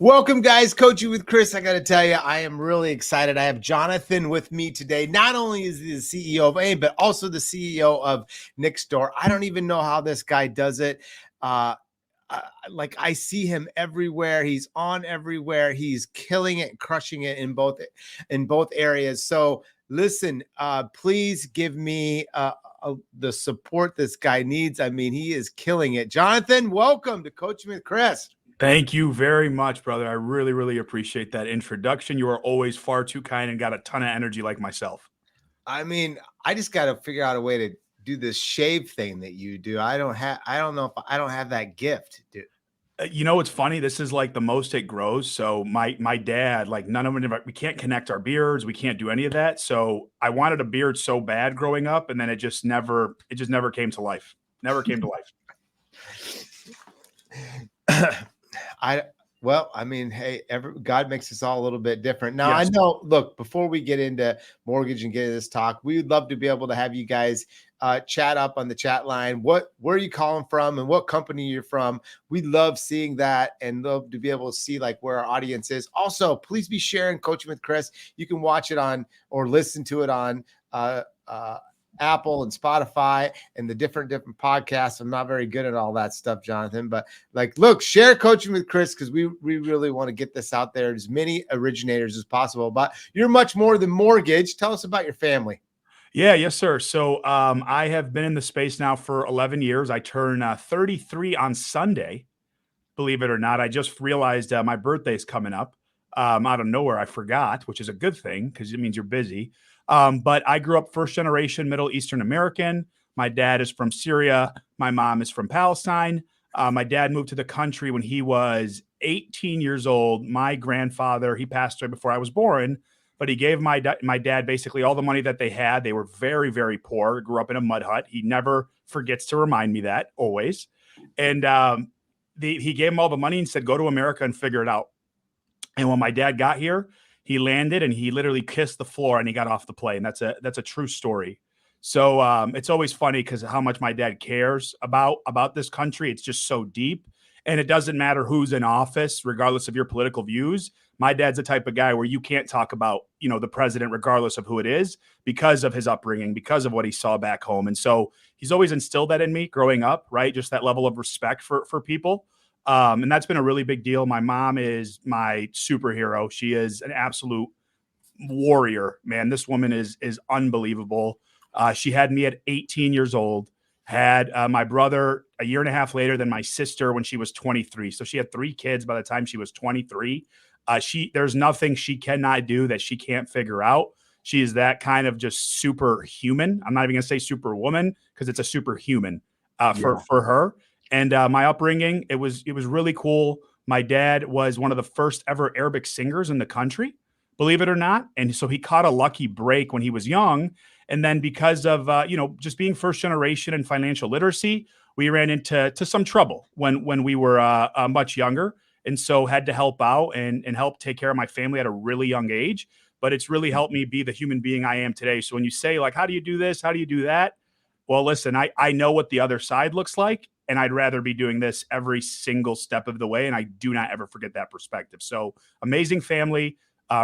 Welcome, guys. Coaching with Chris. I got to tell you, I am really excited. I have Jonathan with me today. Not only is he the CEO of AIM, but also the CEO of Nextdoor. I don't even know how this guy does it. Like I see him everywhere. He's on everywhere. He's killing it, crushing it in both areas. So listen, please give me the support this guy needs. I mean, he is killing it. Jonathan, welcome to Coaching with Chris. Thank you very much, brother. I really, really appreciate that introduction. You are always far too kind and got a ton of energy like myself. I mean, I just got to figure out a way to do this shave thing that you do. I don't know if I don't have that gift, dude. You know, it's funny. This is like the most it grows. So my dad, like none of it, we can't connect our beards. We can't do any of that. So I wanted a beard so bad growing up, and then it just never came to life. Never came to life. I mean, hey, God makes us all a little bit different. Now, Yes. I know, look, before we get into mortgage and get into this talk, we would love to be able to have you guys chat up on the chat line. Where are you calling from and what company you're from? We love seeing that and love to be able to see like where our audience is. Also, please be sharing Coaching with Chris. You can watch it on or listen to it on Apple and Spotify and the different podcasts. I'm not very good at all that stuff, Jonathan, but like, look, share Coaching with Chris because we really want to get this out there to as many originators as possible. But you're much more than mortgage. Tell us about your family. Yeah, yes, sir. So I have been in the space now for 11 years. I turn 33 on Sunday, believe it or not. I just realized my birthday's coming up out of nowhere. I forgot, which is a good thing because it means you're busy. But I grew up first generation Middle Eastern American. My dad is from Syria. My mom is from Palestine. My dad moved to the country when he was 18 years old. My grandfather, he passed away before I was born, but he gave my dad basically all the money that they had. They were very, very poor, grew up in a mud hut. He never forgets to remind me that, always. And he gave him all the money and said, go to America and figure it out. And when my dad got here, he landed and he literally kissed the floor and he got off the plane. That's a true story. So it's always funny because how much my dad cares about this country. It's just so deep. And it doesn't matter who's in office, regardless of your political views. My dad's the type of guy where you can't talk about, the president, regardless of who it is, because of his upbringing, because of what he saw back home. And so he's always instilled that in me growing up, right? Just that level of respect for people. And that's been a really big deal. My mom is my superhero. She is an absolute warrior, man. This woman is unbelievable. She had me at 18 years old, had my brother a year and a half later than my sister when she was 23. So she had 3 kids by the time she was 23. There's nothing she cannot do that she can't figure out. She is that kind of just superhuman. I'm not even going to say superwoman because it's a superhuman for her. And my upbringing, it was really cool. My dad was one of the first ever Arabic singers in the country, believe it or not. And so he caught a lucky break when he was young. And then because of, just being first generation and financial literacy, we ran into some trouble when we were much younger. And so had to help out and help take care of my family at a really young age. But it's really helped me be the human being I am today. So when you say like, how do you do this? How do you do that? Well, listen, I know what the other side looks like, and I'd rather be doing this every single step of the way. And I do not ever forget that perspective. So amazing family,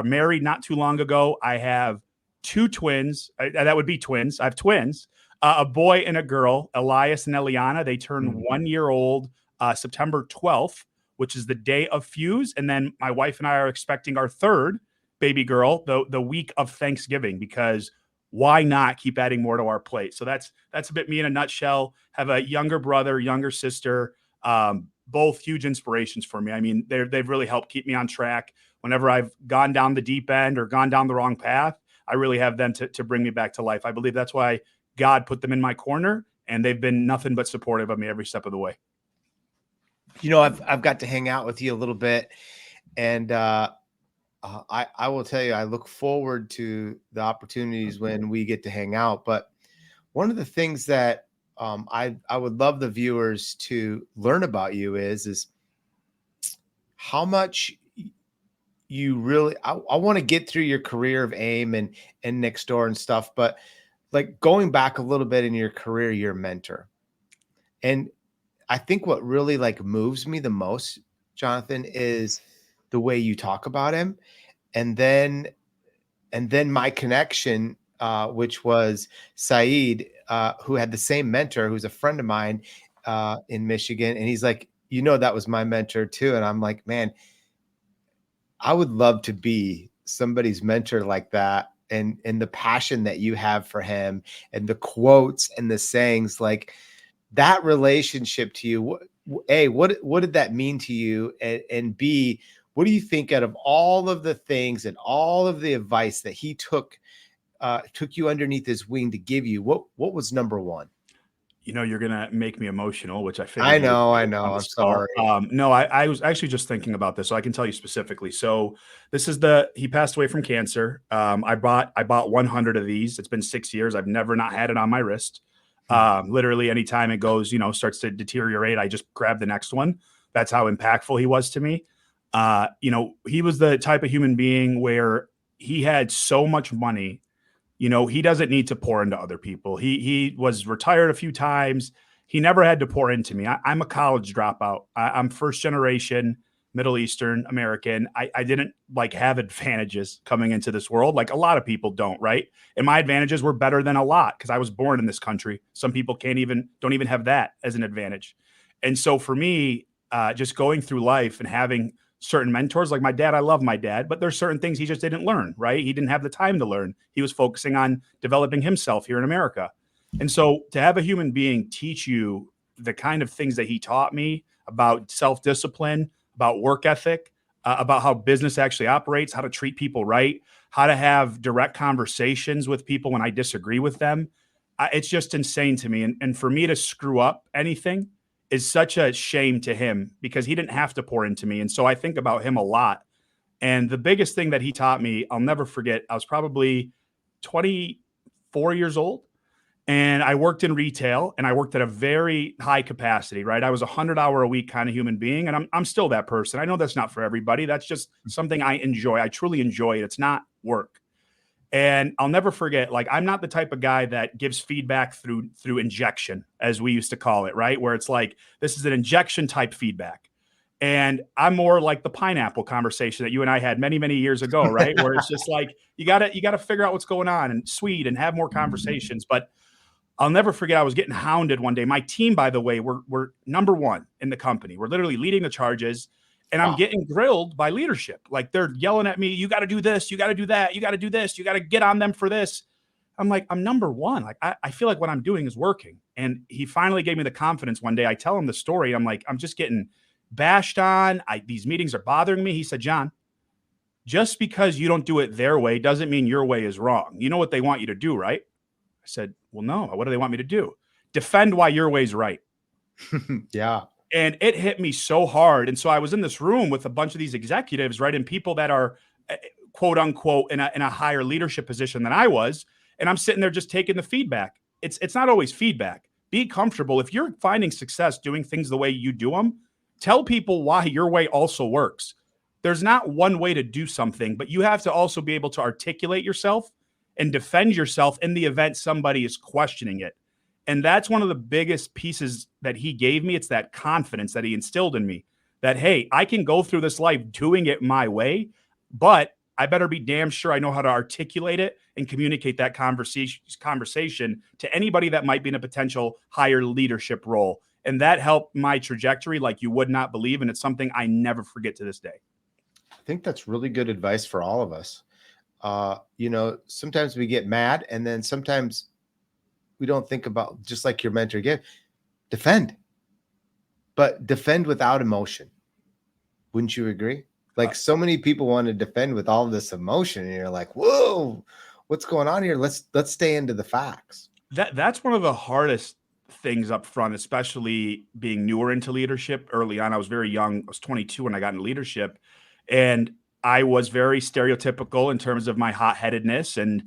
married not too long ago. I have 2 twins. That would be twins. I have twins, a boy and a girl, Elias and Eliana. They turn 1 year old September 12th, which is the day of Fuse. And then my wife and I are expecting our 3rd baby girl the week of Thanksgiving, because why not keep adding more to our plate? So that's a bit me in a nutshell. Have a younger brother, younger sister, both huge inspirations for me. I mean, they've really helped keep me on track. Whenever I've gone down the deep end or gone down the wrong path, I really have them to bring me back to life. I believe that's why God put them in my corner, and they've been nothing but supportive of me every step of the way. I've got to hang out with you a little bit, and I will tell you, I look forward to the opportunities when we get to hang out. But one of the things that I would love the viewers to learn about you is how much you really. I want to get through your career of AIM and Nextdoor and stuff, but like going back a little bit in your career, you're a mentor, and I think what really like moves me the most, Jonathan, is the way you talk about him. And then my connection, which was Saeed, who had the same mentor, who's a friend of mine in Michigan. And he's like, that was my mentor too. And I'm like, man, I would love to be somebody's mentor like that. And the passion that you have for him and the quotes and the sayings, like that relationship to you, what did that mean to you? And B, what do you think out of all of the things and all of the advice that he took you underneath his wing to give you, what was number one? You're gonna make me emotional, which I I figured you would know, I do know. on I'm this call. sorry. No, I was actually just thinking about this, so I can tell you specifically. So he passed away from cancer. I bought 100 of these. It's been 6 years. I've never not had it on my wrist. Hmm. Literally, anytime it goes, starts to deteriorate, I just grab the next one. That's how impactful he was to me. He was the type of human being where he had so much money. He doesn't need to pour into other people. He was retired a few times. He never had to pour into me. I'm a college dropout. I'm first generation Middle Eastern American. I didn't like have advantages coming into this world like a lot of people don't, right? And my advantages were better than a lot because I was born in this country. Some people don't even have that as an advantage. And so for me, just going through life and having certain mentors like my dad, I love my dad, but there's certain things he just didn't learn, right? He didn't have the time to learn. He was focusing on developing himself here in America. And so to have a human being teach you the kind of things that he taught me about self-discipline, about work ethic, about how business actually operates, how to treat people right, how to have direct conversations with people when I disagree with them. It's just insane to me. And for me to screw up anything is such a shame to him because he didn't have to pour into me. And so I think about him a lot. And the biggest thing that he taught me, I'll never forget, I was probably 24 years old and I worked in retail and I worked at a very high capacity, right? I was a 100-hour a week kind of human being. And I'm still that person. I know that's not for everybody. That's just something I enjoy. I truly enjoy it. It's not work. And I'll never forget, like, I'm not the type of guy that gives feedback through injection, as we used to call it, right? Where it's like, this is an injection type feedback. And I'm more like the pineapple conversation that you and I had many, many years ago, right? Where it's just like, you gotta figure out what's going on and sweet and have more conversations. But I'll never forget, I was getting hounded one day. My team, by the way, we're number one in the company. We're literally leading the charges. And I'm Wow. getting grilled by leadership. Like they're yelling at me, you got to do this, you got to do that, you got to do this, you got to get on them for this. I'm like, I'm number one. Like, I feel like what I'm doing is working. And he finally gave me the confidence one day. I tell him the story. I'm like, I'm just getting bashed on. These meetings are bothering me. He said, John, just because you don't do it their way doesn't mean your way is wrong. You know what they want you to do, right? I said, well, no. What do they want me to do? Defend why your way's right. Yeah. And it hit me so hard. And so I was in this room with a bunch of these executives, right? And people that are quote unquote in a higher leadership position than I was. And I'm sitting there just taking the feedback. It's not always feedback. Be comfortable. If you're finding success doing things the way you do them, tell people why your way also works. There's not one way to do something, but you have to also be able to articulate yourself and defend yourself in the event somebody is questioning it. And that's one of the biggest pieces that he gave me. It's that confidence that he instilled in me that, hey, I can go through this life doing it my way, but I better be damn sure I know how to articulate it and communicate that conversation to anybody that might be in a potential higher leadership role. And that helped my trajectory like you would not believe. And it's something I never forget to this day. I think that's really good advice for all of us. Sometimes we get mad and then sometimes we don't think about, just like your mentor again, defend, but defend without emotion. Wouldn't you agree? Like so many people want to defend with all this emotion and you're like, whoa, what's going on here? Let's stay into the facts. That's one of the hardest things up front, especially being newer into leadership. Early on, I was very young. I was 22 when I got into leadership, and I was very stereotypical in terms of my hot-headedness. And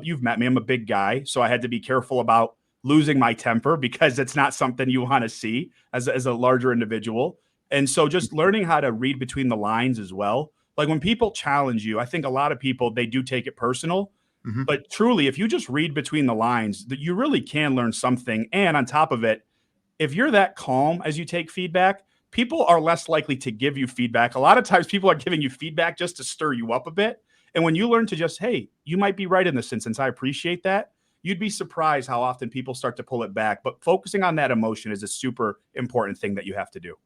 you've met me. I'm a big guy, so I had to be careful about losing my temper because it's not something you want to see as a larger individual. And so just learning how to read between the lines as well. Like when people challenge you, I think a lot of people, they do take it personal. Mhm. But truly, if you just read between the lines, that you really can learn something. And on top of it, if you're that calm as you take feedback, people are less likely to give you feedback. A lot of times people are giving you feedback just to stir you up a bit. And when you learn to just, hey, you might be right in this instance, I appreciate that, you'd be surprised how often people start to pull it back. But focusing on that emotion is a super important thing that you have to do.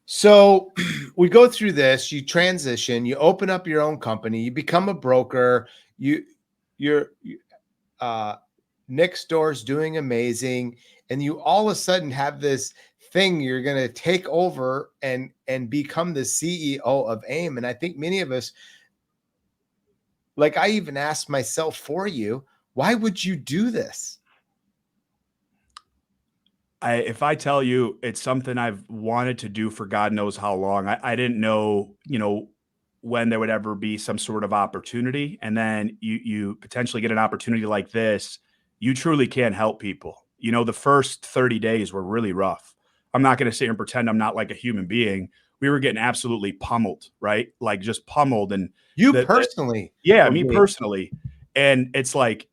So we go through this, you transition, you open up your own company, you become a broker, you're next door's doing amazing, and you all of a sudden have this thing you're going to take over and become the CEO of AIM. And I think many of us, like I even asked myself for you, why would you do this? If I tell you it's something I've wanted to do for God knows how long, I didn't know, when there would ever be some sort of opportunity. And then you potentially get an opportunity like this, you truly can help people. The first 30 days were really rough. I'm not going to sit here and pretend I'm not like a human being. We were getting absolutely pummeled, right? Like just pummeled. And You personally, yeah, me personally. And it's like,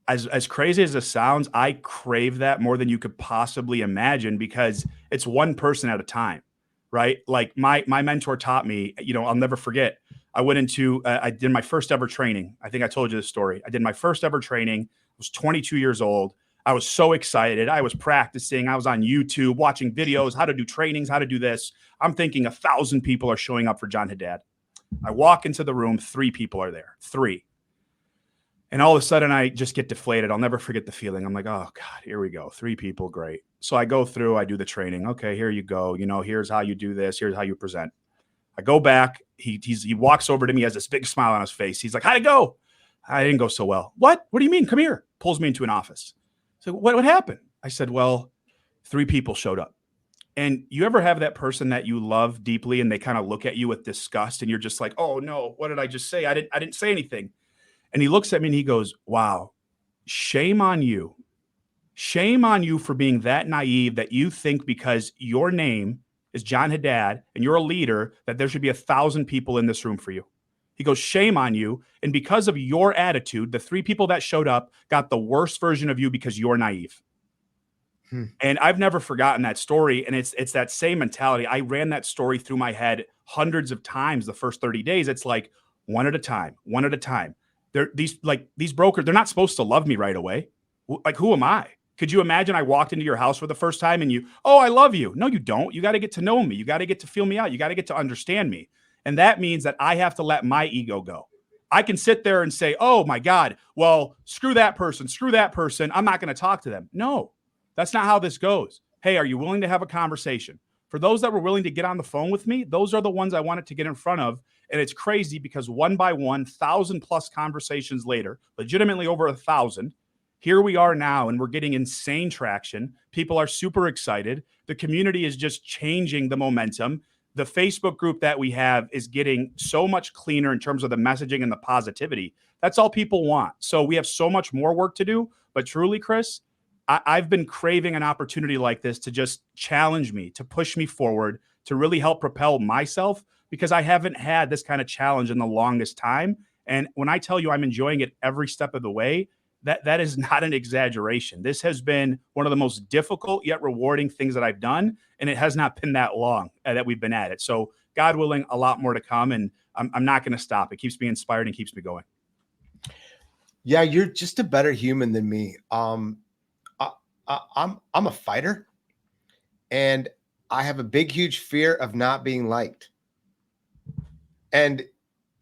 as crazy as this sounds, I crave that more than you could possibly imagine because it's one person at a time, right? Like my mentor taught me, I'll never forget. I did my first ever training. I think I told you this story. I did my first ever training. I was 22 years old. I was so excited. I was practicing. I was on YouTube watching videos, how to do trainings, how to do this. I'm thinking 1,000 people are showing up for John Haddad. I walk into the room, 3 people are there, 3. And all of a sudden, I just get deflated. I'll never forget the feeling. I'm like, oh, God, here we go. 3 people, great. So I go through, I do the training. Okay, here you go. Here's how you do this. Here's how you present. I go back. He walks over to me, has this big smile on his face. He's like, how'd it go? I didn't go so well. What? What do you mean? Come here. Pulls me into an office. So what happened? I said, well, 3 people showed up. And you ever have that person that you love deeply and they kind of look at you with disgust and you're just like, oh, no, what did I just say? I didn't say anything. And he looks at me and he goes, wow, shame on you. Shame on you for being that naive that you think because your name is John Haddad and you're a leader that there should be 1,000 people in this room for you. He goes, shame on you. And because of your attitude, the 3 people that showed up got the worst version of you because you're naive. And I've never forgotten that story. And it's that same mentality. I ran that story through my head hundreds of times the first 30 days. It's like one at a time, one at a time. These brokers, they're not supposed to love me right away. Like, who am I? Could you imagine I walked into your house for the first time and I love you. No, you don't. You got to get to know me. You got to get to feel me out. You got to get to understand me. And that means that I have to let my ego go. I can sit there and say, oh my God, well, screw that person. I'm not going to talk to them. No, that's not how this goes. Hey, are you willing to have a conversation? For those that were willing to get on the phone with me, those are the ones I wanted to get in front of. And it's crazy because one by one, 1,000+ conversations later, legitimately over 1,000, here we are now, and we're getting insane traction. People are super excited. The community is just changing the momentum. The Facebook group that we have is getting so much cleaner in terms of the messaging and the positivity. That's all people want. So we have so much more work to do. But truly, Chris, I've been craving an opportunity like this to just challenge me, to push me forward, to really help propel myself, because I haven't had this kind of challenge in the longest time. And when I tell you I'm enjoying it every step of the way, that is not an exaggeration. This has been one of the most difficult yet rewarding things that I've done. And it has not been that long that we've been at it. So God willing, a lot more to come. And I'm not going to stop. It keeps me inspired and keeps me going. Yeah, you're just a better human than me. I'm a fighter, and I have a big, huge fear of not being liked. And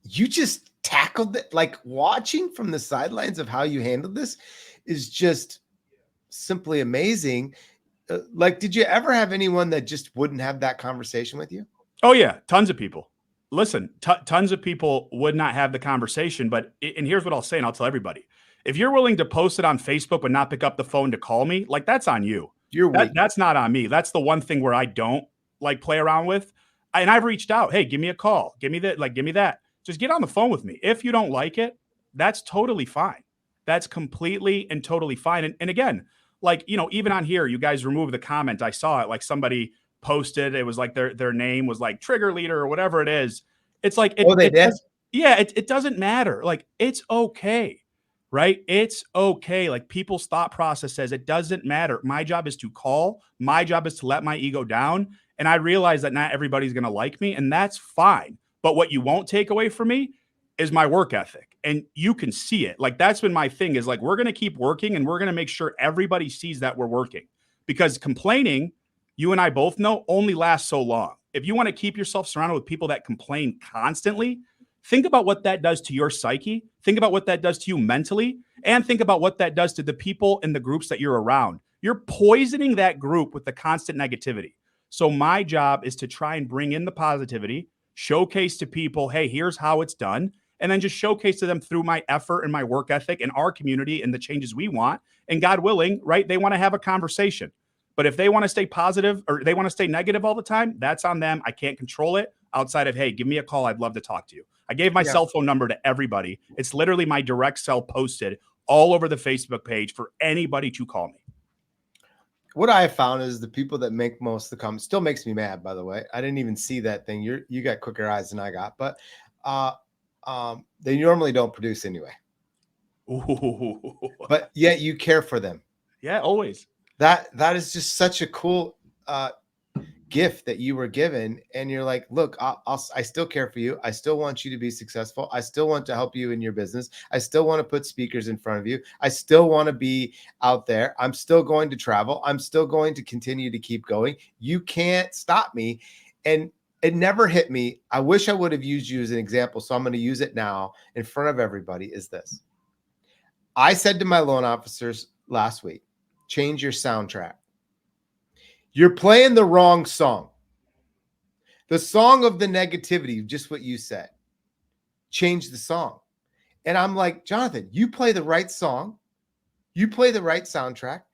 you just tackled it. Like, watching from the sidelines of how you handled this is just simply amazing. Like, did you ever have anyone that just wouldn't have that conversation with you? Oh yeah, tons of people. Listen, tons of people would not have the conversation, and here's what I'll say, and I'll tell everybody. If you're willing to post it on Facebook but not pick up the phone to call me, like, that's on you. You're weak. That's not on me. That's the one thing where I don't like play around with. And I've reached out. Hey, give me a call. Give me that. Give me that. Just get on the phone with me. If you don't like it, that's totally fine. That's completely and totally fine. And again, even on here, you guys remove the comment. I saw it, like somebody posted. It was like their name was like trigger leader or whatever it is. It's like, They did. It doesn't matter. Like, it's okay. right? It's okay. Like people's thought process says it doesn't matter. My job is to call. My job is to let my ego down. And I realize that not everybody's going to like me, and that's fine. But what you won't take away from me is my work ethic. And you can see it. Like that's been my thing is like, we're going to keep working and we're going to make sure everybody sees that we're working, because complaining, you and I both know, only lasts so long. If you want to keep yourself surrounded with people that complain constantly, think about what that does to your psyche. Think about what that does to you mentally, and think about what that does to the people in the groups that you're around. You're poisoning that group with the constant negativity. So my job is to try and bring in the positivity, showcase to people, hey, here's how it's done, and then just showcase to them through my effort and my work ethic and our community and the changes we want. And God willing, right, they want to have a conversation. But if they want to stay positive or they want to stay negative all the time, that's on them. I can't control it outside of, hey, give me a call. I'd love to talk to you. I gave my cell phone number to everybody. It's literally my direct cell posted all over the Facebook page for anybody to call me. What I found is the people that make most of the comments still makes me mad, by the way. I didn't even see that thing. You got quicker eyes than I got, but they normally don't produce anyway. Ooh. But yet you care for them. Yeah, always. That is just such a cool gift that you were given, and you're like, look, I still care for you. I still want you to be successful. I still want to help you in your business. I still want to put speakers in front of you. I still want to be out there. I'm still going to travel. I'm still going to continue to keep going. You can't stop me. And it never hit me. I wish I would have used you as an example, so I'm going to use it now in front of everybody. Is this: I said to my loan officers last week, change your soundtrack. You're playing the wrong song. The song of the negativity, just what you said. Change the song. And I'm like, Jonathan, you play the right song. You play the right soundtrack.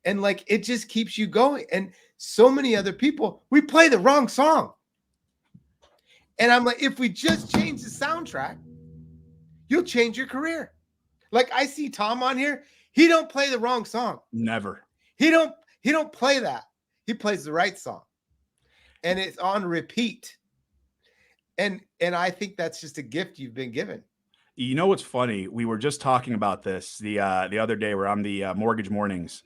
And like, it just keeps you going. And so many other people, we play the wrong song. And I'm like, if we just change the soundtrack, you'll change your career. Like I see Tom on here. He don't play the wrong song. Never. He don't play that. He plays the right song, and it's on repeat. And I think that's just a gift you've been given. You know what's funny? We were just talking about this the other day. We're on the mortgage mornings,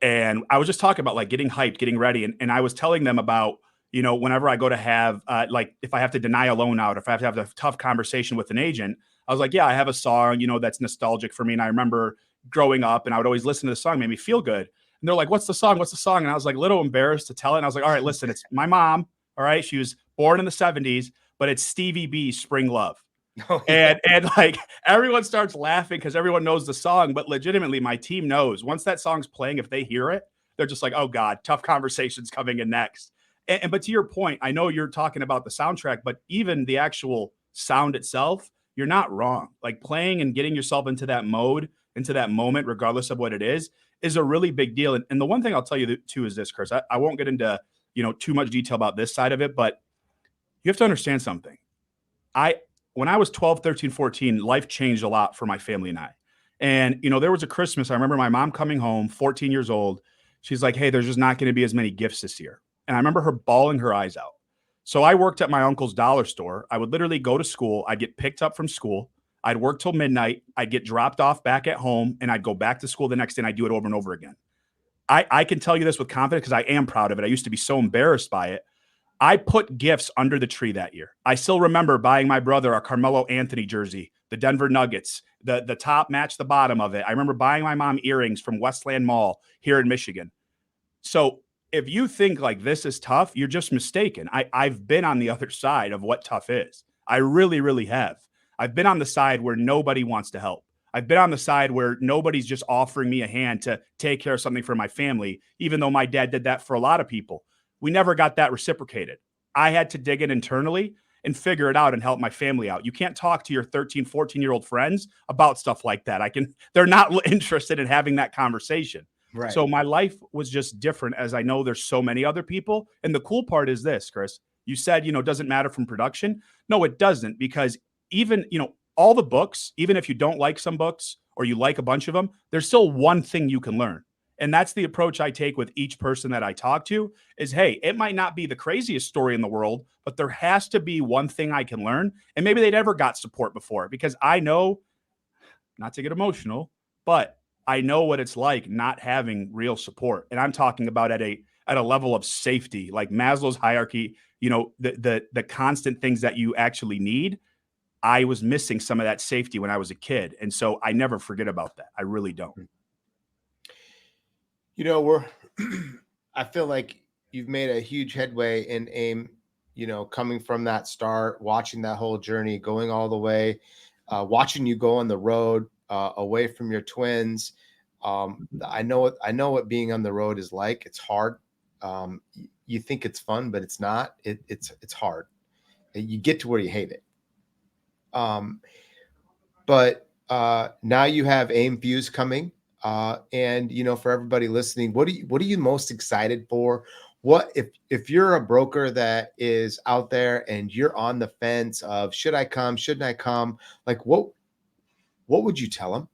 and I was just talking about like getting hyped, getting ready, and I was telling them about, you know, whenever I go to have like if I have to deny a loan out, if I have to have a tough conversation with an agent, I was like, yeah, I have a song, you know, that's nostalgic for me, and I remember growing up, and I would always listen to the song, it made me feel good. And they're like, what's the song? What's the song? And I was like a little embarrassed to tell it. And I was like, all right, listen, it's my mom. All right. She was born in the 70s, but it's Stevie B's Spring Love. Oh, yeah. And like everyone starts laughing because everyone knows the song, but legitimately my team knows once that song's playing, if they hear it, they're just like, oh God, tough conversations coming in next. But to your point, I know you're talking about the soundtrack, but even the actual sound itself, you're not wrong. Like playing and getting yourself into that mode, into that moment, regardless of what it is a really big deal. And the one thing I'll tell you too is this, Chris, I won't get into, you know, too much detail about this side of it, but you have to understand something. When I was 12, 13, 14, life changed a lot for my family and I. And, you know, there was a Christmas, I remember my mom coming home, 14 years old. She's like, hey, there's just not going to be as many gifts this year. And I remember her bawling her eyes out. So I worked at my uncle's dollar store. I would literally go to school. I'd get picked up from school. I'd work till midnight. I'd get dropped off back at home, and I'd go back to school the next day, and I'd do it over and over again. I can tell you this with confidence because I am proud of it. I used to be so embarrassed by it. I put gifts under the tree that year. I still remember buying my brother a Carmelo Anthony jersey, the Denver Nuggets, the top matched the bottom of it. I remember buying my mom earrings from Westland Mall here in Michigan. So if you think like this is tough, you're just mistaken. I've been on the other side of what tough is. I really, really have. I've been on the side where nobody wants to help. I've been on the side where nobody's just offering me a hand to take care of something for my family, even though my dad did that for a lot of people. We never got that reciprocated. I had to dig in internally and figure it out and help my family out. You can't talk to your 13, 14-year-old friends about stuff like that. They're not interested in having that conversation. Right. So my life was just different, as I know there's so many other people. And the cool part is this, Chris, you said, you know, doesn't matter from production. No, it doesn't, because even, you know, all the books, even if you don't like some books or you like a bunch of them, there's still one thing you can learn. And that's the approach I take with each person that I talk to is, hey, it might not be the craziest story in the world, but there has to be one thing I can learn. And maybe they never got support before, because I know, not to get emotional, but I know what it's like not having real support. And I'm talking about at a level of safety, like Maslow's hierarchy, the constant things that you actually need. I was missing some of that safety when I was a kid. And so I never forget about that. I really don't. We're I feel like you've made a huge headway in AIM, coming from that start, watching that whole journey, going all the way, watching you go on the road, away from your twins. I know what being on the road is like. It's hard. You think it's fun, but it's not. It's hard. You get to where you hate it. Um, but now you have AIM Fuse coming. And for everybody listening, what are you most excited for? What if you're a broker that is out there and you're on the fence of should I come, shouldn't I come? Like what would you tell them?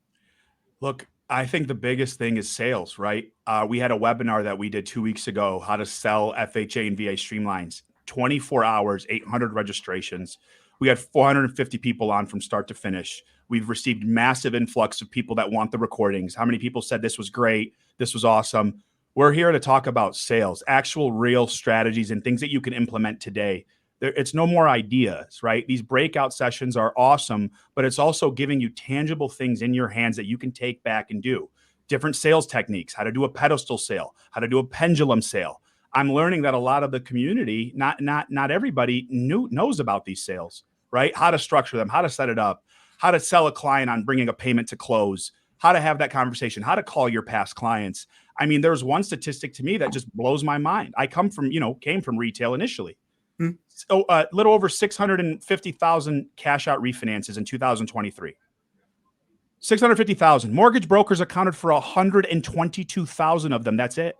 Look, I think the biggest thing is sales, right? We had a webinar that we did 2 weeks ago, how to sell FHA and VA streamlines, 24 hours, 800 registrations. We had 450 people on from start to finish. We've received massive influx of people that want the recordings. How many people said this was great? This was awesome. We're here to talk about sales, actual real strategies and things that you can implement today. It's no more ideas, right? These breakout sessions are awesome, but it's also giving you tangible things in your hands that you can take back and do. Different sales techniques, how to do a pedestal sale, how to do a pendulum sale. I'm learning that a lot of the community, not everybody knows about these sales, right? How to structure them, how to set it up, how to sell a client on bringing a payment to close, how to have that conversation, how to call your past clients. I mean, there's one statistic to me that just blows my mind. I came from retail initially. Hmm. So a little over 650,000 cash out refinances in 2023. 650,000. Mortgage brokers accounted for 122,000 of them. That's it.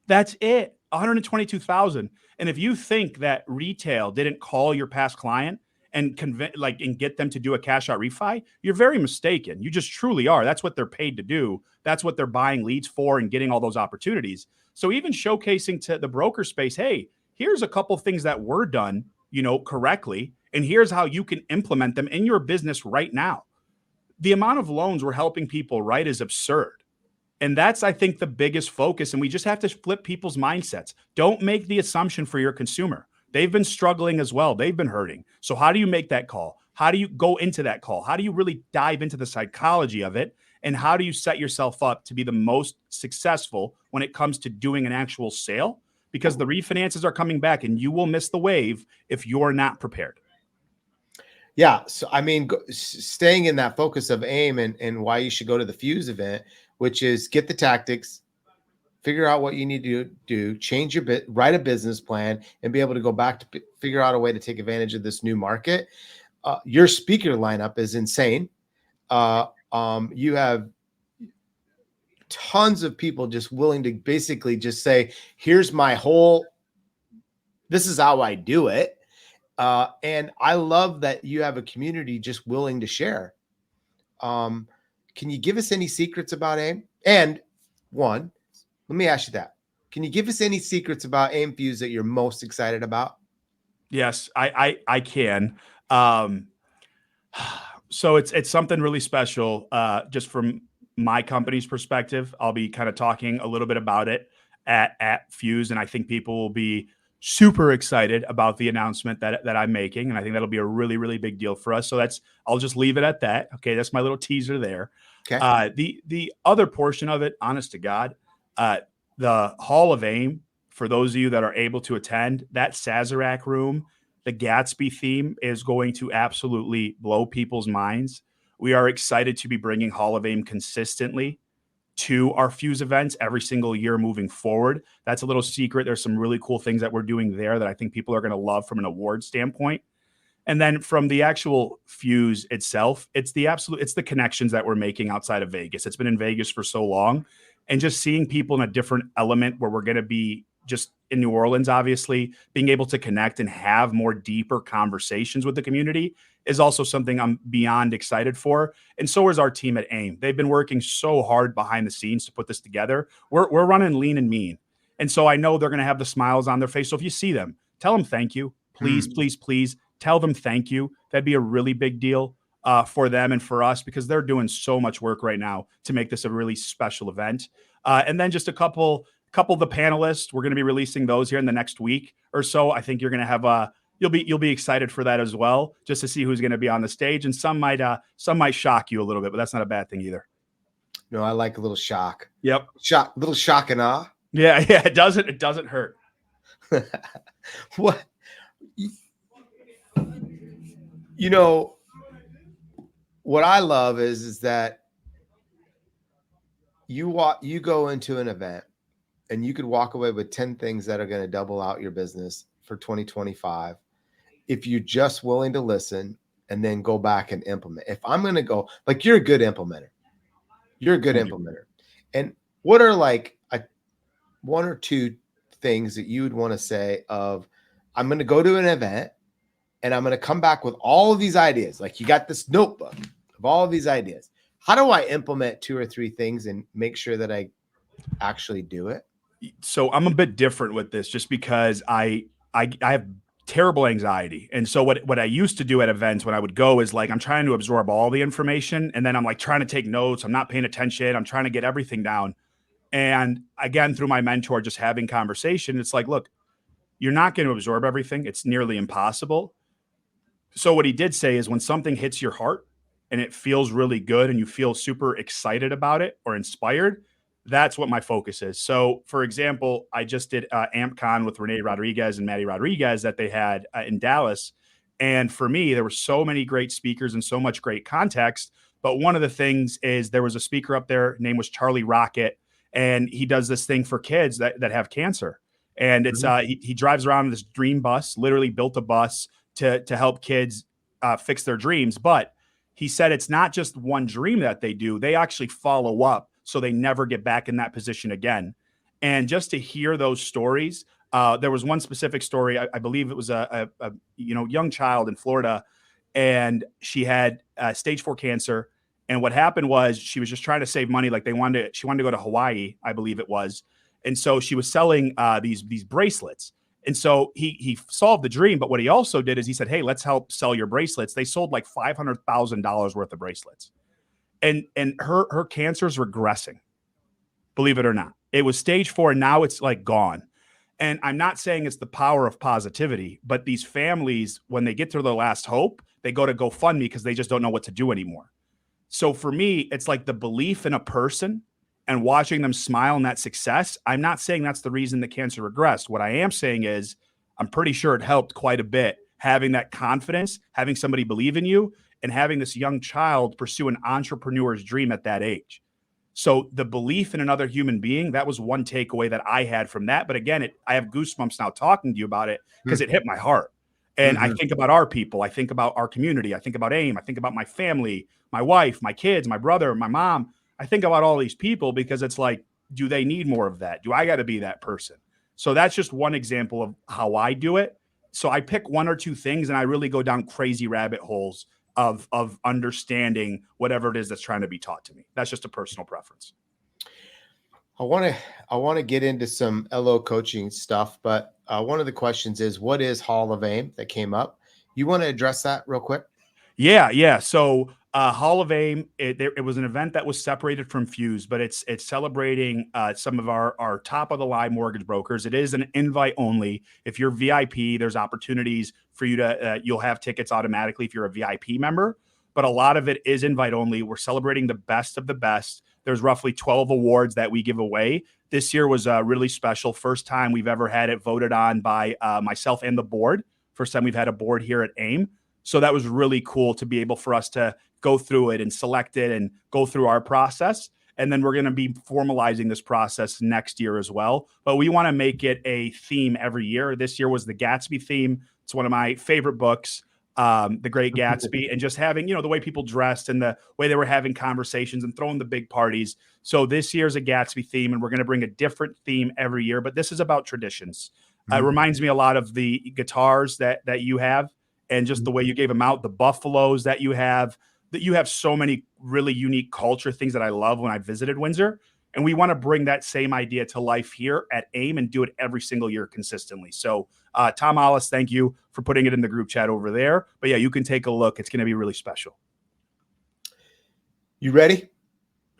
That's it. 122,000. And if you think that retail didn't call your past client and and get them to do a cash out refi, you're very mistaken. You just truly are. That's what they're paid to do. That's what they're buying leads for and getting all those opportunities. So even showcasing to the broker space, hey, here's a couple things that were done, correctly, and here's how you can implement them in your business right now. The amount of loans we're helping people write is absurd. And that's, I think, the biggest focus. And we just have to flip people's mindsets. Don't make the assumption for your consumer. They've been struggling as well. They've been hurting. So how do you make that call? How do you go into that call? How do you really dive into the psychology of it? And how do you set yourself up to be the most successful when it comes to doing an actual sale? Because the refinances are coming back and you will miss the wave if you're not prepared. Yeah. So, I mean, staying in that focus of AIM and why you should go to the Fuse event, which is get the tactics, figure out what you need to do, change your bit, write a business plan, and be able to go back to figure out a way to take advantage of this new market. Your speaker lineup is insane. You have tons of people just willing to basically just say, here's my this is how I do it. And I love that you have a community just willing to share. Can you give us any secrets about AIM? And one, let me ask you that. Can you give us any secrets about AIM Fuse that you're most excited about? Yes, I can. Um, so it's something really special. Just from my company's perspective, I'll be kind of talking a little bit about it at Fuse, and I think people will be super excited about the announcement that I'm making, and I think that'll be a really really big deal for us. So I'll just leave it at that. Okay, that's my little teaser there. Okay. The other portion of it, honest to God, uh, the Hall of AIM. For those of you that are able to attend, that Sazerac room, the Gatsby theme is going to absolutely blow people's minds. We are excited to be bringing Hall of AIM consistently to our Fuse events every single year moving forward. That's a little secret. There's some really cool things that we're doing there that I think people are going to love from an award standpoint. And then from the actual Fuse itself, it's the connections that we're making outside of Vegas. It's been in Vegas for so long, and just seeing people in a different element where we're going to be just in New Orleans, obviously being able to connect and have more deeper conversations with the community is also something I'm beyond excited for. And so is our team at AIM. They've been working so hard behind the scenes to put this together. We're running lean and mean. And so I know they're going to have the smiles on their face. So if you see them, tell them thank you. Please, please, please tell them thank you. That'd be a really big deal. for them and for us, because they're doing so much work right now to make this a really special event. And then just a couple of the panelists, we're going to be releasing those here in the next week or so. I think you're going to have you'll be excited for that as well, just to see who's going to be on the stage. And some might shock you a little bit, but that's not a bad thing either. No, I like a little shock. Yep. Little shock and awe. Yeah. It doesn't hurt. What? You know, what I love is that you go into an event and you could walk away with 10 things that are going to double out your business for 2025 if you're just willing to listen and then go back and implement. If I'm going to go, like, you're a good implementer. You're a good implementer. And what are like one or two things that you would want to say of, I'm going to go to an event and I'm going to come back with all of these ideas. Like, you got this notebook of all of these ideas. How do I implement 2 or 3 things and make sure that I actually do it? So I'm a bit different with this, just because I have terrible anxiety. And so what I used to do at events when I would go is, like, I'm trying to absorb all the information, and then I'm like trying to take notes. I'm not paying attention. I'm trying to get everything down. And again, through my mentor, just having conversation, it's like, look, you're not going to absorb everything. It's nearly impossible. So what he did say is, when something hits your heart and it feels really good and you feel super excited about it or inspired, that's what my focus is. So, for example, I just did AmpCon with Renee Rodriguez and Maddie Rodriguez that they had in Dallas. And for me, there were so many great speakers and so much great context. But one of the things is, there was a speaker up there, name was Charlie Rocket, and he does this thing for kids that have cancer. And it's he drives around in this dream bus, literally built a bus to help kids fix their dreams. But he said it's not just one dream that they do. They actually follow up, so they never get back in that position again. And just to hear those stories, there was one specific story. I believe it was a young child in Florida, and she had stage 4 cancer. And what happened was, she was just trying to save money. Like, she wanted to go to Hawaii, I believe it was. And so she was selling these bracelets. And so he solved the dream. But what he also did is, he said, hey, let's help sell your bracelets. They sold like $500,000 worth of bracelets. And her cancer's regressing, believe it or not. It was stage 4, and now it's like gone. And I'm not saying it's the power of positivity, but these families, when they get to their last hope, they go to GoFundMe because they just don't know what to do anymore. So for me, it's like the belief in a person and watching them smile in that success. I'm not saying that's the reason the cancer regressed. What I am saying is, I'm pretty sure it helped quite a bit, having that confidence, having somebody believe in you, and having this young child pursue an entrepreneur's dream at that age. So the belief in another human being, that was one takeaway that I had from that. But again, I have goosebumps now talking to you about it, because it hit my heart. And I think about our people. I think about our community. I think about AIM. I think about my family, my wife, my kids, my brother, my mom. I think about all these people, because it's like, do they need more of that? Do I got to be that person? So that's just one example of how I do it. So I pick 1 or 2 things, and I really go down crazy rabbit holes of understanding whatever it is that's trying to be taught to me. That's just a personal preference. I want to get into some LO coaching stuff, but one of the questions is, what is Hall of AIM that came up? You want to address that real quick? Yeah. So Hall of AIM, it was an event that was separated from Fuse, but it's celebrating some of our top of the line mortgage brokers. It is an invite only. If you're VIP, there's opportunities for you to you'll have tickets automatically if you're a VIP member. But a lot of it is invite only. We're celebrating the best of the best. There's roughly 12 awards that we give away. This year was really special. First time we've ever had it voted on by myself and the board. First time we've had a board here at AIM. So that was really cool to be able for us to go through it and select it and go through our process. And then we're going to be formalizing this process next year as well. But we want to make it a theme every year. This year was the Gatsby theme. It's one of my favorite books, The Great Gatsby, and just having, the way people dressed and the way they were having conversations and throwing the big parties. So this year's a Gatsby theme, and we're going to bring a different theme every year. But this is about traditions. It reminds me a lot of the guitars that you have, and just the way you gave them out, the buffaloes that you have so many really unique culture things that I love when I visited Windsor. And we want to bring that same idea to life here at AIM and do it every single year consistently. So Tom Hollis, thank you for putting it in the group chat over there. But yeah, you can take a look. It's going to be really special. You ready?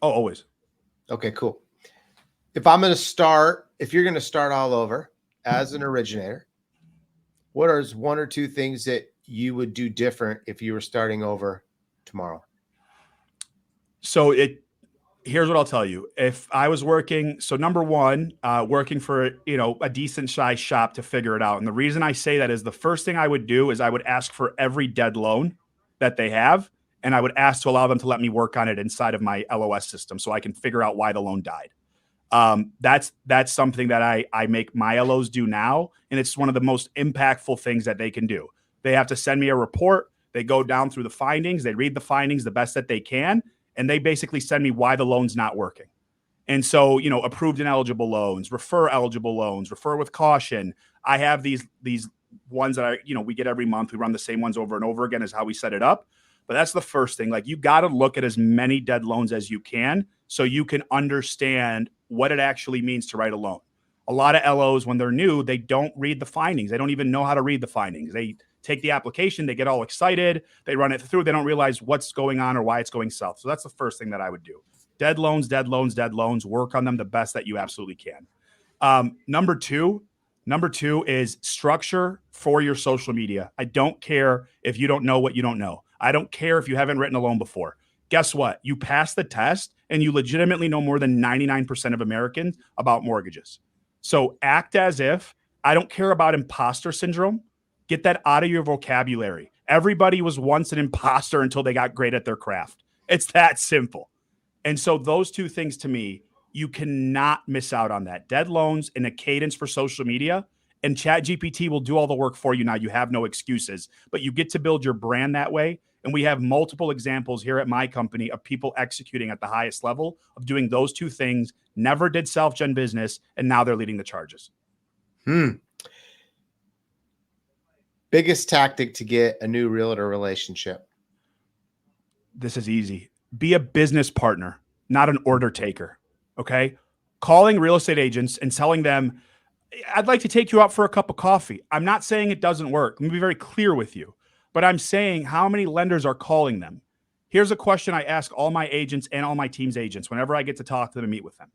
Oh, always. Okay, cool. If you're going to start all over as an originator, what are one or two things that you would do different if you were starting over tomorrow? So here's what I'll tell you. If I was working, so number one, working for, a decent size shop to figure it out. And the reason I say that is the first thing I would do is I would ask for every dead loan that they have. And I would ask to allow them to let me work on it inside of my LOS system so I can figure out why the loan died. That's something that I make my LOs do now. And it's one of the most impactful things that they can do. They have to send me a report. They go down through the findings. They read the findings the best that they can. And they basically send me why the loan's not working. And so, approved and eligible loans, refer eligible loans, refer with caution. I have these ones that we get every month. We run the same ones over and over again is how we set it up. But that's the first thing. Like, you got to look at as many dead loans as you can so you can understand what it actually means to write a loan. A lot of LOs, when they're new, they don't read the findings. They don't even know how to read the findings. They take the application, they get all excited, they run it through, they don't realize what's going on or why it's going south. So that's the first thing that I would do. Dead loans, dead loans, dead loans, work on them the best that you absolutely can. Number two is structure for your social media. I don't care if you don't know what you don't know. I don't care if you haven't written a loan before. Guess what? You pass the test and you legitimately know more than 99% of Americans about mortgages. So act as if. I don't care about imposter syndrome. Get that out of your vocabulary. Everybody was once an imposter until they got great at their craft. It's that simple. And so those two things, to me, you cannot miss out on that. Dead loans and a cadence for social media. And ChatGPT will do all the work for you now. You have no excuses, but you get to build your brand that way. And we have multiple examples here at my company of people executing at the highest level of doing those two things, never did self-gen business, and now they're leading the charges. Biggest tactic to get a new realtor relationship? This is easy. Be a business partner, not an order taker. Okay. Calling real estate agents and telling them, I'd like to take you out for a cup of coffee. I'm not saying it doesn't work. Let me be very clear with you, but I'm saying how many lenders are calling them. Here's a question I ask all my agents and all my team's agents whenever I get to talk to them and meet with them.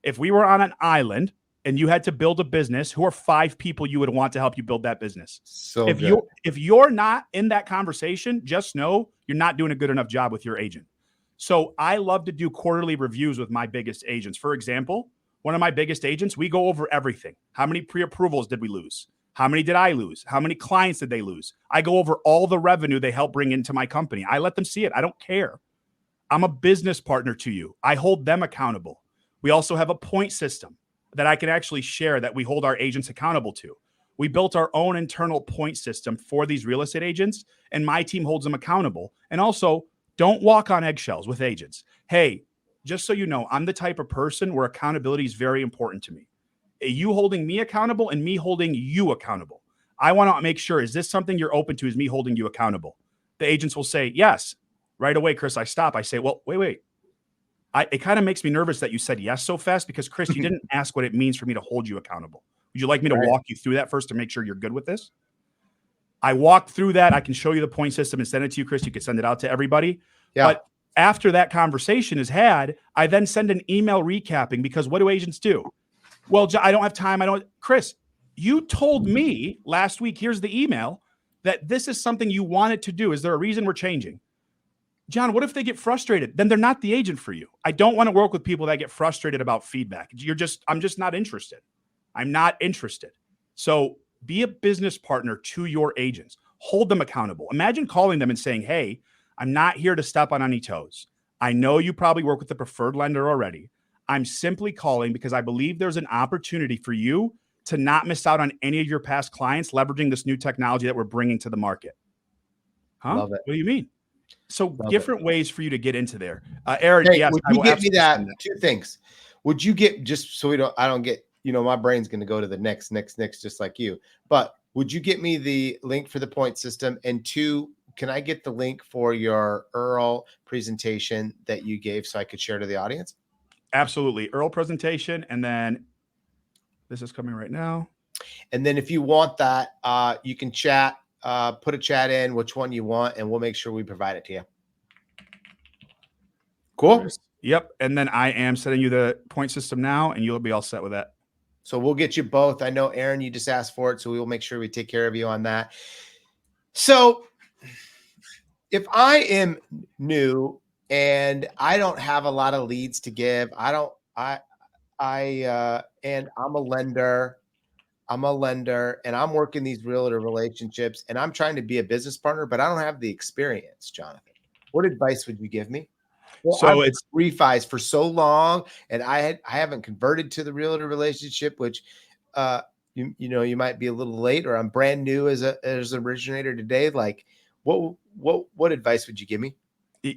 If we were on an island and you had to build a business, who are 5 people you would want to help you build that business? So good. If you're not in that conversation, just know you're not doing a good enough job with your agent. So I love to do quarterly reviews with my biggest agents. For example, one of my biggest agents, we go over everything. How many pre-approvals did we lose? How many did I lose? How many clients did they lose? I go over all the revenue they help bring into my company. I let them see it. I don't care. I'm a business partner to you. I hold them accountable. We also have a point system that I can actually share that we hold our agents accountable to. We built our own internal point system for these real estate agents, and my team holds them accountable. And also, don't walk on eggshells with agents. Hey, just so you know, I'm the type of person where accountability is very important to me. You holding me accountable and me holding you accountable. I want to make sure, is this something you're open to? Is me holding you accountable? The agents will say, yes. Right away, Chris, I stop. I say, well, wait. It kind of makes me nervous that you said yes so fast because, Chris, you didn't ask what it means for me to hold you accountable. Would you like me to walk you through that first to make sure you're good with this? I walk through that. I can show you the point system and send it to you, Chris. You can send it out to everybody. Yeah. But after that conversation is had, I then send an email recapping because what do agents do? Well, I don't have time. Chris, you told me last week, here's the email, that this is something you wanted to do. Is there a reason we're changing? John, what if they get frustrated? Then they're not the agent for you. I don't want to work with people that get frustrated about feedback. I'm just not interested. I'm not interested. So be a business partner to your agents. Hold them accountable. Imagine calling them and saying, hey, I'm not here to step on any toes. I know you probably work with the preferred lender already. I'm simply calling because I believe there's an opportunity for you to not miss out on any of your past clients leveraging this new technology that we're bringing to the market. Huh? Love it. What do you mean? So different ways for you to get into there. Aaron, hey, yes, would you get me that? 2 things. Would you get, just so I don't get, my brain's going to go to the next, just like you, but would you get me the link for the point system? And 2, can I get the link for your Earl presentation that you gave so I could share to the audience? Absolutely. Earl presentation. And then this is coming right now. And then if you want that, you can chat, put a chat in which one you want, and we'll make sure we provide it to you. Cool. Yep. And then I am sending you the point system now, and you'll be all set with that. So we'll get you both. I know, Aaron, you just asked for it, so we will make sure we take care of you on that. So if I am new and I don't have a lot of leads to give, and I'm a lender and I'm working these realtor relationships and I'm trying to be a business partner, but I don't have the experience, Jonathan. What advice would you give me? Well, I've So it's refis for so long, and I haven't converted to the realtor relationship, which uh you might be a little late, or I'm brand new as an originator today. Like, what advice would you give me?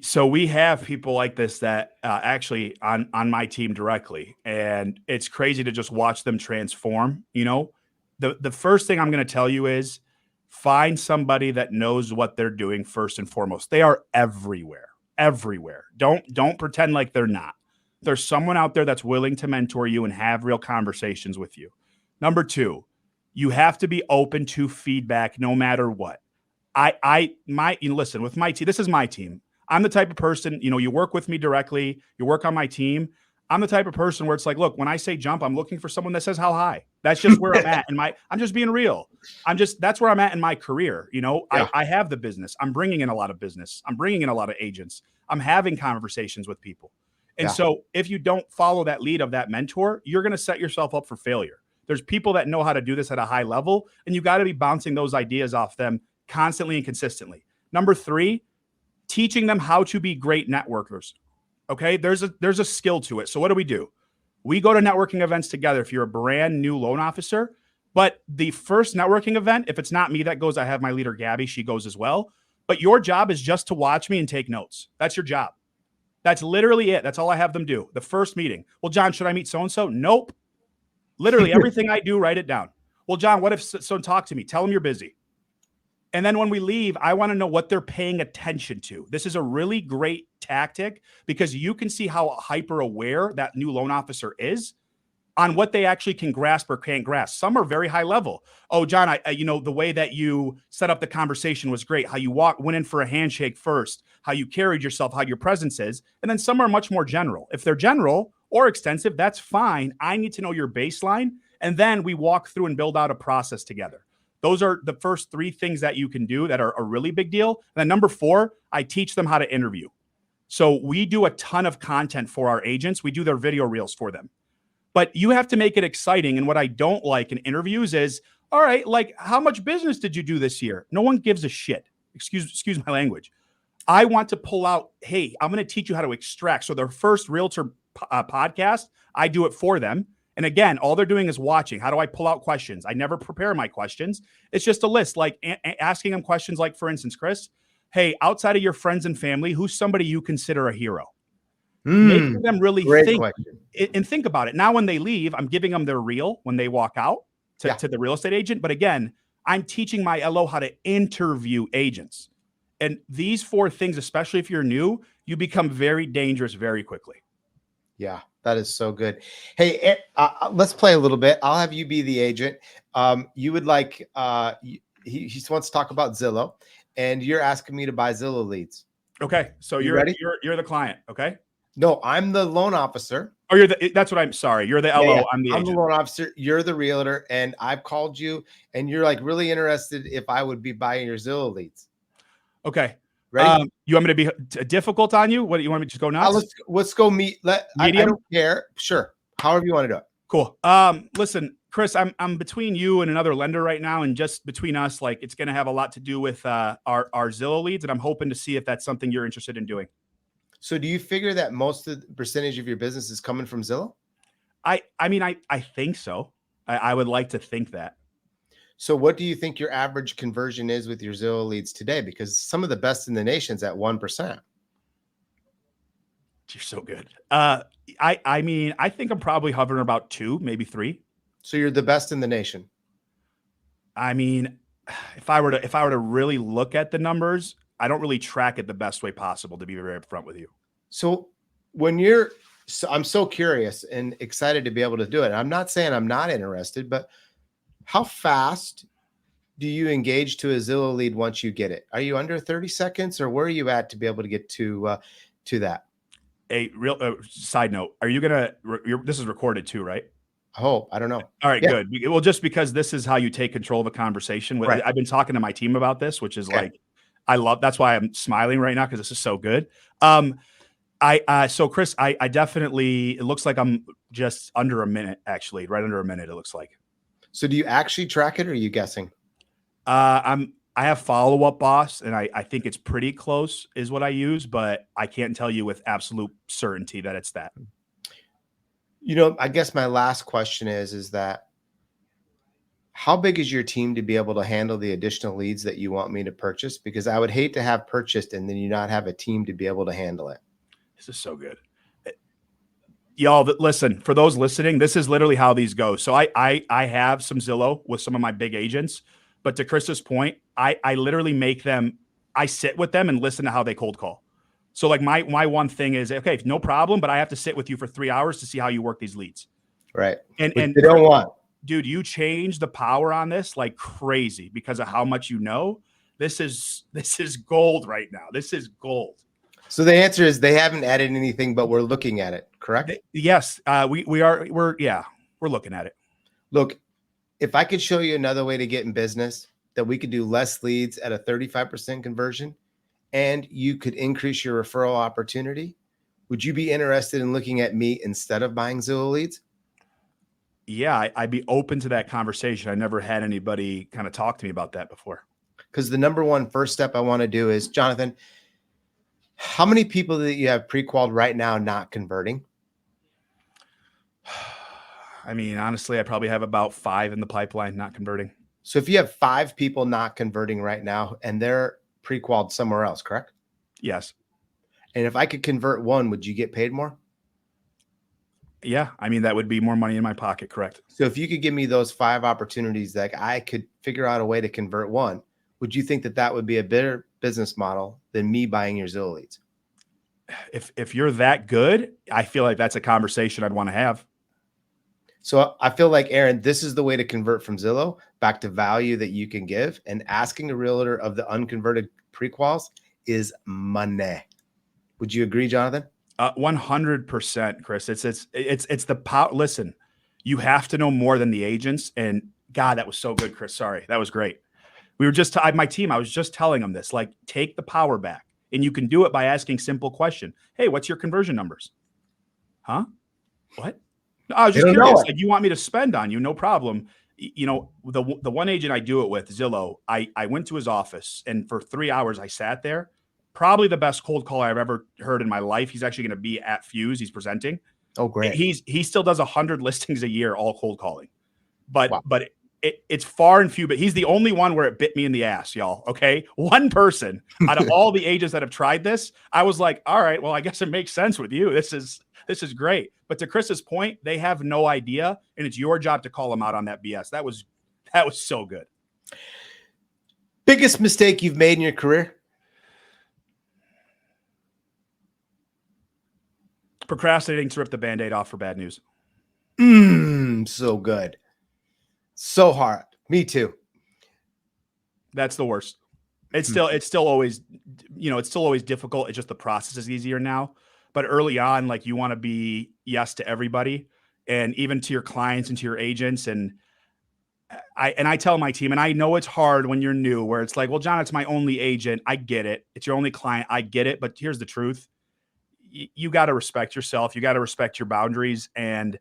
so we have people like this that actually on my team directly, and it's crazy to just watch them transform. The first thing I'm going to tell you is find somebody that knows what they're doing first and foremost. They are everywhere, everywhere. Don't pretend like they're not. There's someone out there that's willing to mentor you and have real conversations with you. Number two, you have to be open to feedback no matter what. Listen, with my team, this is my team. I'm the type of person, you work with me directly, you work on my team. I'm the type of person where it's like, look, when I say jump, I'm looking for someone that says how high. That's just where I'm at I'm just being real. That's where I'm at in my career. Yeah. I have the business. I'm bringing in a lot of business. I'm bringing in a lot of agents. I'm having conversations with people. And Yeah. so if you don't follow that lead of that mentor, you're going to set yourself up for failure. There's people that know how to do this at a high level, and you got to be bouncing those ideas off them constantly and consistently. Number three, teaching them how to be great networkers. Okay, there's a skill to it. So what do? We go to networking events together if you're a brand new loan officer. But the first networking event, if it's not me that goes, I have my leader, Gabby, she goes as well. But your job is just to watch me and take notes. That's your job. That's literally it. That's all I have them do. The first meeting. Well, John, should I meet so-and-so? Nope. Literally everything I do, write it down. Well, John, what if someone talk to me? Tell them you're busy. And then when we leave, I want to know what they're paying attention to. This is a really great tactic because you can see how hyper aware that new loan officer is on what they actually can grasp or can't grasp. Some are very high level. Oh, John, the way that you set up the conversation was great. How you went in for a handshake first, how you carried yourself, how your presence is. And then some are much more general. If they're general or extensive, that's fine. I need to know your baseline. And then we walk through and build out a process together. Those are the first three things that you can do that are a really big deal. And then number four, I teach them how to interview. So we do a ton of content for our agents. We do their video reels for them. But you have to make it exciting. And what I don't like in interviews is, all right, like how much business did you do this year? No one gives a shit. Excuse my language. I want to pull out, hey, I'm going to teach you how to extract. So their first realtor podcast, I do it for them. And again, all they're doing is watching. How do I pull out questions? I never prepare my questions. It's just a list, like asking them questions like, for instance, Chris, hey, outside of your friends and family, who's somebody you consider a hero? Making them really Great think question. and think about it. Now, when they leave, I'm giving them their reel when they walk out to the real estate agent. But again, I'm teaching my LO how to interview agents. And these four things, especially if you're new, you become very dangerous very quickly. Yeah, that is so good. Hey, let's play a little bit. I'll have you be the agent. You would like, he wants to talk about Zillow, and you're asking me to buy Zillow leads. Okay, so You ready? You're the client. Okay. No, I'm the loan officer. Oh, that's what I'm sorry. You're the LO. Yeah. I'm the I'm agent. the loan officer. You're the realtor, and I've called you, and you're like really interested if I would be buying your Zillow leads. Okay. Ready? You want me to be difficult on you? What do you want me to just go nuts? Let's go meet. I Medium? don't care. Sure. However you want to do it. Cool. Listen, Chris, I'm between you and another lender right now, and just between us, like it's going to have a lot to do with our Zillow leads, and I'm hoping to see if that's something you're interested in doing. So, do you figure that most of the percentage of your business is coming from Zillow? I think so. I would like to think that. So, what do you think your average conversion is with your Zillow leads today? Because some of the best in the nation's at 1%. You're so good. I think I'm probably hovering about 2, maybe 3. So you're the best in the nation. I mean, if I were to really look at the numbers, I don't really track it the best way possible, to be very upfront with you. So I'm so curious and excited to be able to do it. I'm not saying I'm not interested, but how fast do you engage to a Zillow lead once you get it? Are you under 30 seconds, or where are you at to be able to get to that? A real side note: are you gonna? This is recorded too, right? I hope. I don't know. All right, Yeah. good. Well, just because this is how you take control of a conversation. Right. I've been talking to my team about this, which is Okay. like, I love. That's why I'm smiling right now because this is so good. So Chris, I definitely. It looks like I'm just under a minute, actually, right under a minute. It looks like. So do you actually track it, or are you guessing? I have follow up, boss, and I think it's pretty close, is what I use, but I can't tell you with absolute certainty that it's that. I guess my last question is that how big is your team to be able to handle the additional leads that you want me to purchase? Because I would hate to have purchased and then you not have a team to be able to handle it. This is so good. Y'all, listen, for those listening, this is literally how these go. So I have some Zillow with some of my big agents, but to Chris's point, I literally make them, I sit with them and listen to how they cold call. So like my one thing is, okay, no problem, but I have to sit with you for 3 hours to see how you work these leads. Right. And they don't want. Dude, you change the power on this like crazy because of how much you know. This is gold right now. This is gold. So the answer is they haven't added anything, but we're looking at it, correct? Yes, we're looking at it. Look, if I could show you another way to get in business that we could do less leads at a 35% conversion and you could increase your referral opportunity, would you be interested in looking at me instead of buying Zillow leads? Yeah, I'd be open to that conversation. I never had anybody kind of talk to me about that before. Because the number one first step I want to do is, Jonathan, how many people that you have pre-qualified right now not converting? I mean, honestly, I probably have about 5 in the pipeline not converting. So if you have 5 people not converting right now and they're pre-qualified somewhere else, correct? Yes. And if I could convert one, would you get paid more? Yeah, I mean, that would be more money in my pocket, correct? So if you could give me those 5 opportunities that I could figure out a way to convert one, would you think that that would be a better business model than me buying your Zillow leads? If you're that good, I feel like that's a conversation I'd want to have. So I feel like, Aaron, this is the way to convert from Zillow back to value that you can give. And asking a realtor of the unconverted pre-quals is money. Would you agree, Jonathan? 100%, Chris. It's the power. Listen, you have to know more than the agents. And God, that was so good, Chris. Sorry, that was great. We were just my team. I was just telling them this. Like, take the power back, and you can do it by asking simple question. Hey, what's your conversion numbers? Huh? What? No, I was just curious. Like, you want me to spend on you? No problem. The one agent I do it with, Zillow. I went to his office, and for 3 hours I sat there. Probably the best cold call I've ever heard in my life. He's actually going to be at Fuse. He's presenting. Oh, great. He still does 100 listings a year, all cold calling. But wow. but it's far and few. But he's the only one where it bit me in the ass, y'all. Okay, one person out of all the agents that have tried this, I was like, all right, well, I guess it makes sense with you. This is great. But to Chris's point, they have no idea, and it's your job to call them out on that BS. That was so good. Biggest mistake you've made in your career? Procrastinating to rip the Band-Aid off for bad news. So good. So hard. Me too. That's the worst. It's still always, it's still always difficult. It's just the process is easier now. But early on, like, you want to be yes to everybody, and even to your clients and to your agents. And I tell my team, and I know it's hard when you're new, where it's like, well, John, it's my only agent. I get it. It's your only client. I get it. But here's the truth. You got to respect yourself. You got to respect your boundaries, and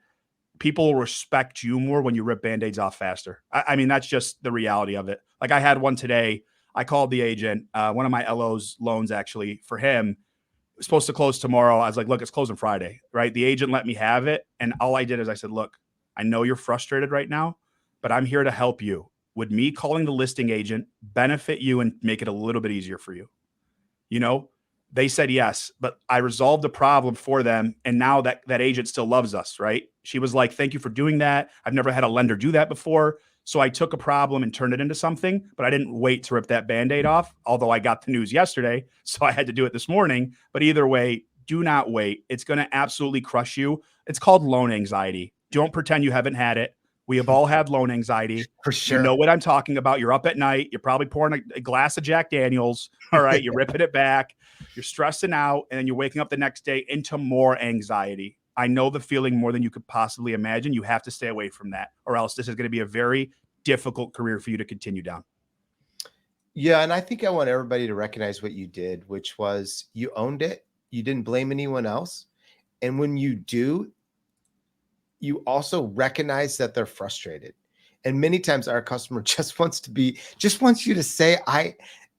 people will respect you more when you rip Band-Aids off faster. I mean, that's just the reality of it. Like, I had one today. I called the agent, one of my LO's loans, actually, for him. It was supposed to close tomorrow. I was like, look, it's closing Friday, right? The agent let me have it. And all I did is I said, look, I know you're frustrated right now, but I'm here to help you. Would me calling the listing agent benefit you and make it a little bit easier for you? They said yes, but I resolved the problem for them. And now that agent still loves us, right? She was like, thank you for doing that. I've never had a lender do that before. So I took a problem and turned it into something, but I didn't wait to rip that Band-Aid off, although I got the news yesterday. So I had to do it this morning. But either way, do not wait. It's going to absolutely crush you. It's called loan anxiety. Don't pretend you haven't had it. We have all had loan anxiety. For sure. You know what I'm talking about. You're up at night. You're probably pouring a glass of Jack Daniels. All right. You're ripping it back. You're stressing out, and then you're waking up the next day into more anxiety. I know the feeling more than you could possibly imagine. You have to stay away from that, or else this is going to be a very difficult career for you to continue down. Yeah, and I think I want everybody to recognize what you did, which was you owned it. You didn't blame anyone else. And when you do, you also recognize that they're frustrated. And many times our customer just wants you to say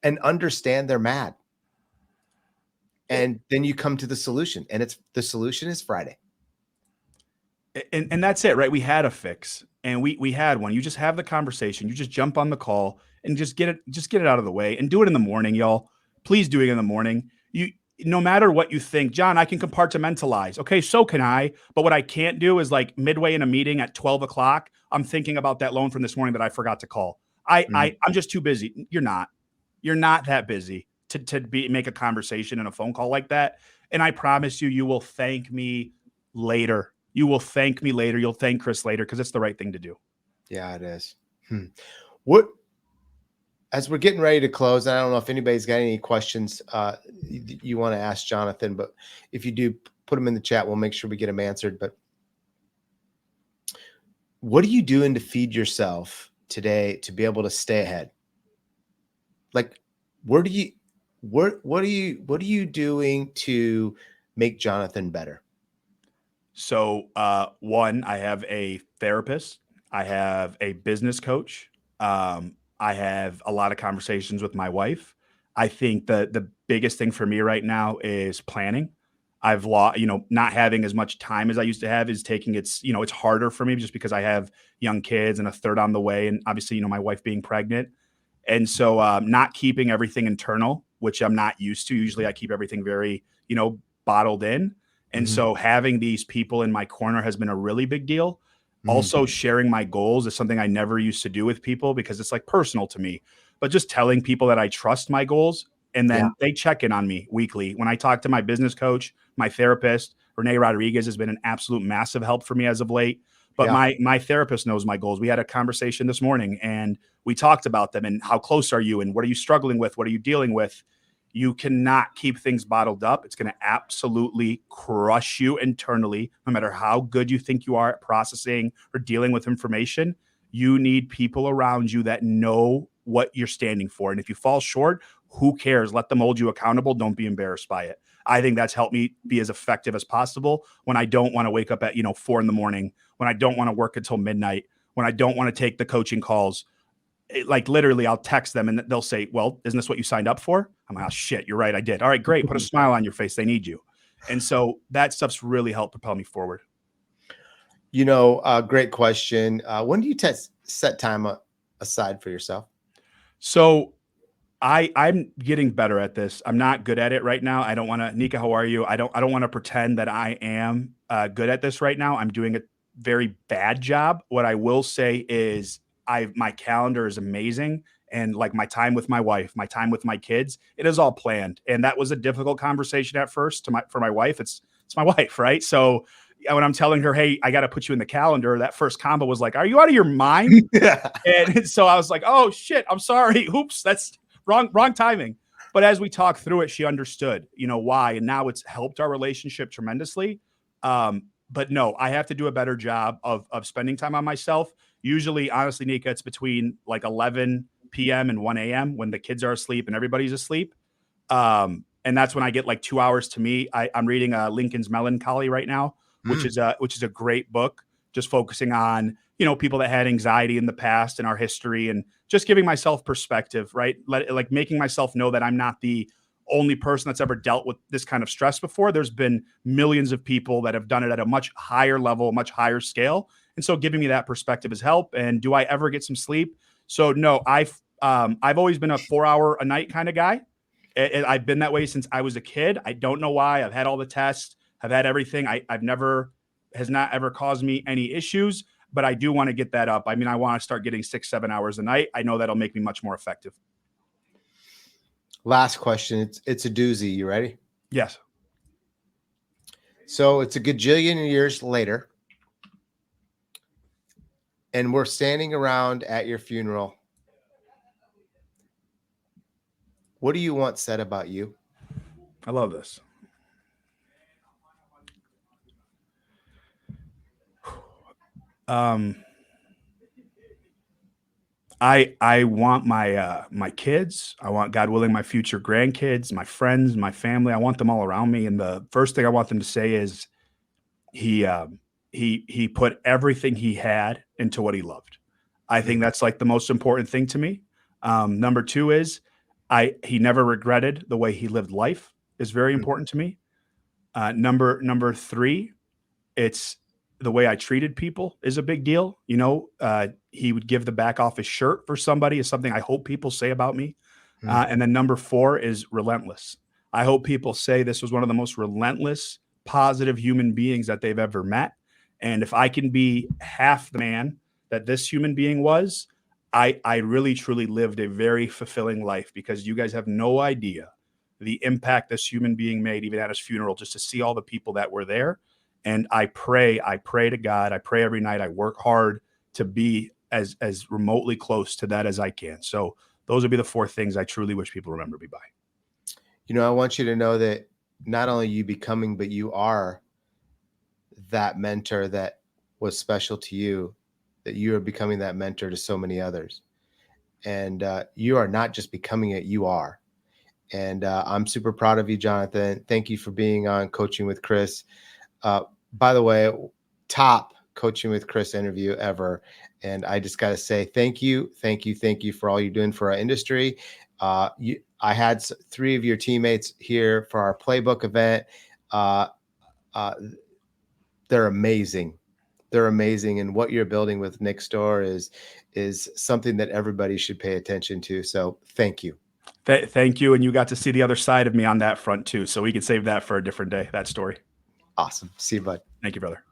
and understand they're mad. And then you come to the solution, and the solution is Friday. And that's it, right? We had a fix, and we had one. You just have the conversation. You just jump on the call and just get it out of the way, and do it in the morning, y'all. Please do it in the morning. No matter what you think, John, I can compartmentalize. Okay, so can I. But what I can't do is, like, midway in a meeting at 12 o'clock, I'm thinking about that loan from this morning that I forgot to call. I'm just too busy. You're not. You're not that busy to make a conversation and a phone call like that. And I promise you, you will thank me later. You will thank me later. You'll thank Chris later, because it's the right thing to do. Yeah, it is. What, as we're getting ready to close, I don't know if anybody's got any questions you want to ask Jonathan, but if you do, put them in the chat. We'll make sure we get them answered. But what are you doing to feed yourself today to be able to stay ahead? Like, what are you doing to make Jonathan better? So, one, I have a therapist. I have a business coach. I have a lot of conversations with my wife. I think the biggest thing for me right now is planning. I've lost, not having as much time as I used to have is taking it's harder for me just because I have young kids and a third on the way. And obviously, my wife being pregnant. And so, not keeping everything internal, which I'm not used to. Usually I keep everything very, bottled in. And so having these people in my corner has been a really big deal. Also, sharing my goals is something I never used to do with people because it's like personal to me. But just telling people that I trust my goals, and then they check in on me weekly. When I talk to my business coach, my therapist, Renee Rodriguez has been an absolute massive help for me as of late. But my therapist knows my goals. We had a conversation this morning, and we talked about them and how close are you and what are you struggling with? What are you dealing with? You cannot keep things bottled up. It's going to absolutely crush you internally, no matter how good you think you are at processing or dealing with information. You need people around you that know what you're standing for. And if you fall short, who cares? Let them hold you accountable. Don't be embarrassed by it. I think that's helped me be as effective as possible when I don't want to wake up at 4 a.m, when I don't want to work until midnight, when I don't want to take the coaching calls. Like, literally, I'll text them and they'll say, "Well, isn't this what you signed up for?" I'm like, "Oh shit, you're right, I did. All right, great. Put a smile on your face. They need you." And so that stuff's really helped propel me forward. Great question. When do you set time aside for yourself? So I'm getting better at this. I'm not good at it right now. I don't want to, Nika, how are you? I don't want to pretend that I am good at this right now. I'm doing a very bad job. What I will say is my calendar is amazing. And like my time with my wife, my time with my kids, it is all planned. And that was a difficult conversation at first for my wife. It's my wife, right? So when I'm telling her, "Hey, I got to put you in the calendar," that first combo was like, "Are you out of your mind?" And so I was like, "Oh shit, I'm sorry. Oops, that's wrong timing." But as we talked through it, she understood, why, and now it's helped our relationship tremendously. But no, I have to do a better job of spending time on myself. Usually, honestly, Nika, it's between like 11 p.m. and 1 a.m. when the kids are asleep and everybody's asleep. And that's when I get like 2 hours to me. I'm reading Lincoln's Melancholy right now, which is a great book, just focusing on people that had anxiety in the past and our history, and just giving myself perspective, right? Like making myself know that I'm not the only person that's ever dealt with this kind of stress before. There's been millions of people that have done it at a much higher level, much higher scale. And so giving me that perspective has helped. And do I ever get some sleep? So no, I've always been a 4 hour a night kind of guy. I've been that way since I was a kid. I don't know why. I've had all the tests. I've had everything. Has not ever caused me any issues, but I do want to get that up. I mean, I want to start getting 6-7 hours a night. I know that'll make me much more effective. Last question. It's a doozy. You ready? Yes. So it's a gajillion years later, and we're standing around at your funeral. What do you want said about you? I love this. Um, I want my kids. I want, God willing, my future grandkids, my friends, my family. I want them all around me. And the first thing I want them to say is he he put everything he had into what he loved. I think Mm, that's like the most important thing to me. Number two is he never regretted the way he lived life is very mm, important to me. Number three, it's the way I treated people is a big deal. You know, he would give the back off his shirt for somebody is something I hope people say about me. mm. And then number four is relentless. I hope people say this was one of the most relentless, positive human beings that they've ever met. And if I can be half the man that this human being was, I really truly lived a very fulfilling life because you guys have no idea the impact this human being made, even at his funeral, just to see all the people that were there. And I pray to God, I pray every night, I work hard to be as remotely close to that as I can. So those would be the four things I truly wish people remember me by. I want you to know that not only you becoming, but you are that mentor that was special to you, that you are becoming that mentor to so many others. And you are not just becoming it, you are. And I'm super proud of you, Jonathan. Thank you for being on Coaching with Chris. Uh, by the way, top Coaching with Chris interview ever. And I just got to say thank you, thank you, thank you for all you're doing for our industry. I had three of your teammates here for our playbook event. Uh, uh, they're amazing. They're amazing, and what you're building with Nick Store is something that everybody should pay attention to. So thank you. Thank you. And you got to see the other side of me on that front too. So we can save that for a different day, that story. Awesome. See you, bud. Thank you, brother.